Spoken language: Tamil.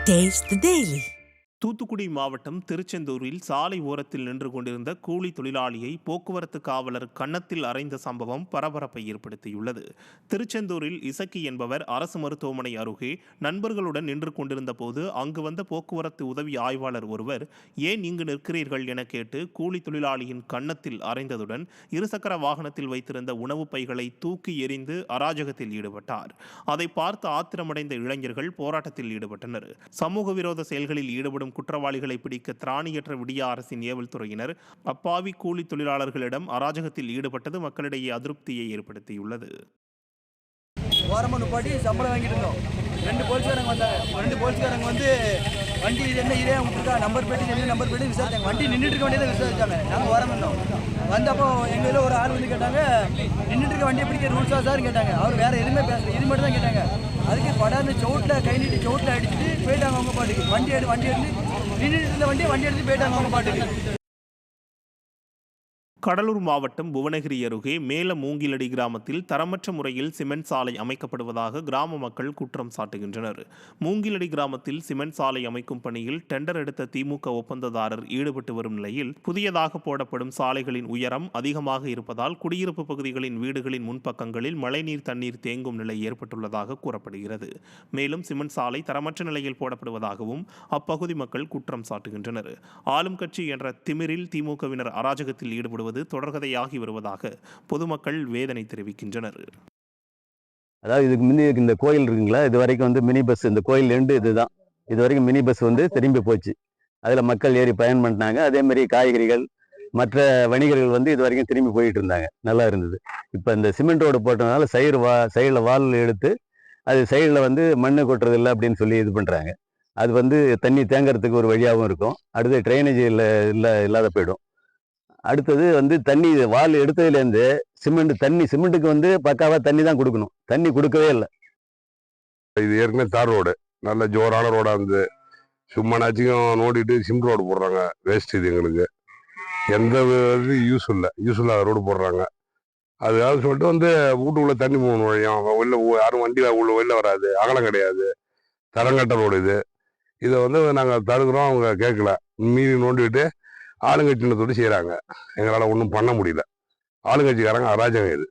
Taste the Daily. தூத்துக்குடி மாவட்டம் திருச்செந்தூரில் சாலை ஓரத்தில் நின்று கொண்டிருந்த கூலி தொழிலாளியை போக்குவரத்து காவலர் கன்னத்தில் அறைந்த சம்பவம் பரபரப்பை ஏற்படுத்தியுள்ளது. திருச்செந்தூரில் இசக்கி என்பவர் அரசு மருத்துவமனை அருகே நண்பர்களுடன் நின்று கொண்டிருந்த போது அங்கு வந்த போக்குவரத்து உதவி ஆய்வாளர் ஒருவர் ஏன் இங்கு நிற்கிறீர்கள் என கேட்டு கூலி தொழிலாளியின் கன்னத்தில் அறைந்ததுடன் இருசக்கர வாகனத்தில் வைத்திருந்த உணவுப் பைகளை தூக்கி எறிந்து அராஜகத்தில் ஈடுபட்டார். அதை பார்த்து ஆத்திரமடைந்த இளைஞர்கள் போராட்டத்தில் ஈடுபட்டனர். சமூக விரோத செயல்களில் ஈடுபடும் குற்றவாளிகளை பிடிக்க திராணியற்ற விடிய அரசின் ஏவல் துறையினர் அப்பாவி கூலி தொழிலாளர்களிடம் அராஜகத்தில் ஈடுபட்டது மக்களிடையே அதிருப்தியை ஏற்படுத்தியுள்ளது. ஓரமாக நிப்பாட்டி சம்பளம் வாங்கிட்டு இருந்தோம். 2 போலீஸ்காரங்க வந்தாங்க. 2 போலீஸ்காரங்க வந்து வண்டி என்ன இதே விட்டுருக்கா நம்பர் பிளேட் என்ன நம்பர் பிளேட் விசாரிச்சாங்க. வண்டி நின்றுட்டு இருக்க வண்டியை தான் விசாரிச்சாங்க. நாங்கள் ஓரம் இருந்தோம். வந்தப்போ எங்கள் ஒரு ஆள் வந்து கேட்டாங்க, நின்றுட்டு இருக்க வண்டியை பிடிக்க ரூல்ஸாக சார் கேட்டாங்க. அவர் வேறு எதுவுமே பேசல, இது மட்டும் தான் கேட்டாங்க. அதுக்கு படாத சவுட்டில் கை நீட்டி சவுட்டில் அடிச்சுட்டு போயிட்டாங்க அவங்க பாட்டுக்கு. வண்டி எடுத்து நின்றுட்டு இருந்த வண்டி எடுத்து போயிட்டாங்க அவங்க பாட்டுக்கு. கடலூர் மாவட்டம் புவனகிரி அருகே மேல மூங்கிலடி கிராமத்தில் தரமற்ற முறையில் சிமெண்ட் சாலை அமைக்கப்படுவதாக கிராம மக்கள் குற்றம் சாட்டுகின்றனர். மூங்கிலடி கிராமத்தில் சிமெண்ட் சாலை அமைக்கும் பணியில் டெண்டர் எடுத்த திமுக ஒப்பந்ததாரர் ஈடுபட்டு வரும் நிலையில் புதியதாக போடப்படும் சாலைகளின் உயரம் அதிகமாக இருப்பதால் குடியிருப்பு பகுதிகளின் வீடுகளின் முன்பக்கங்களில் மழைநீர் தண்ணீர் தேங்கும் நிலை ஏற்பட்டுள்ளதாக கூறப்படுகிறது. மேலும் சிமெண்ட் சாலை தரமற்ற நிலையில் போடப்படுவதாகவும் அப்பகுதி மக்கள் குற்றம் சாட்டுகின்றனர். ஆளும் கட்சி என்ற திமிரில் திமுகவினர் அராஜகத்தில் ஈடுபடுவது தொடர்கதையாகி வருவதாக பொதுமக்கள் வேதனை தெரிவிக்கின்றனர். அதாவது இதுக்கு முன்னே இந்த கோயில் இருக்குங்களா, இது வரைக்கும் வந்து மினி பஸ், இந்த கோயில் எண்டு இதுதான். இது வரைக்கும் மினி பஸ் வந்து திரும்பி போச்சு. அதில் மக்கள் ஏறி பயன் பண்ணிட்டாங்க. அதே மாதிரி காய்கறிகள் மற்ற வணிகர்கள் வந்து இது வரைக்கும் திரும்பி போயிட்டு இருந்தாங்க, நல்லா இருந்தது. இப்போ இந்த சிமெண்ட் ரோடு போட்டதுனால சைடில் வால் எடுத்து அது சைடில் வந்து மண்ணு கொட்டுறது இல்லை அப்படின்னு சொல்லி இது பண்ணுறாங்க. அது வந்து தண்ணி தேங்கிறதுக்கு ஒரு வழியாகவும் இருக்கும். அடுத்து ட்ரைனேஜ் இல்லாத போயிடும். அடுத்தது வந்து தண்ணி வால் எடுத்ததுலேருந்து சிமெண்ட்டுக்கு வந்து பக்காவாக தண்ணி தான் கொடுக்கணும். தண்ணி கொடுக்கவே இல்லை. இது ஏற்கனவே தார் ரோடு, நல்ல ஜோரான ரோடாக இருந்தது. சும்மானாச்சும் நோண்டிட்டு சிமெண்ட் ரோடு போடுறாங்க. வேஸ்ட் இது எங்களுக்கு எந்த யூஸ் இல்லாத ரோடு போடுறாங்க. அதுக்காக சொல்லிட்டு வந்து வீட்டுக்குள்ளே தண்ணி போகணும் வழியும் வெளில யாரும் வண்டி வெளில வராது, அகலம் கிடையாது, தரங்கட்ட ரோடு இது. இதை வந்து நாங்கள் தடுக்கிறோம், அவங்க கேட்கல. மீறி நோண்டிட்டு ஆளுங்கட்சியினத்தோடு செய்கிறாங்க. எங்களால் ஒன்றும் பண்ண முடியல. ஆளுங்கட்சிக்காரங்க அராஜகம் இது.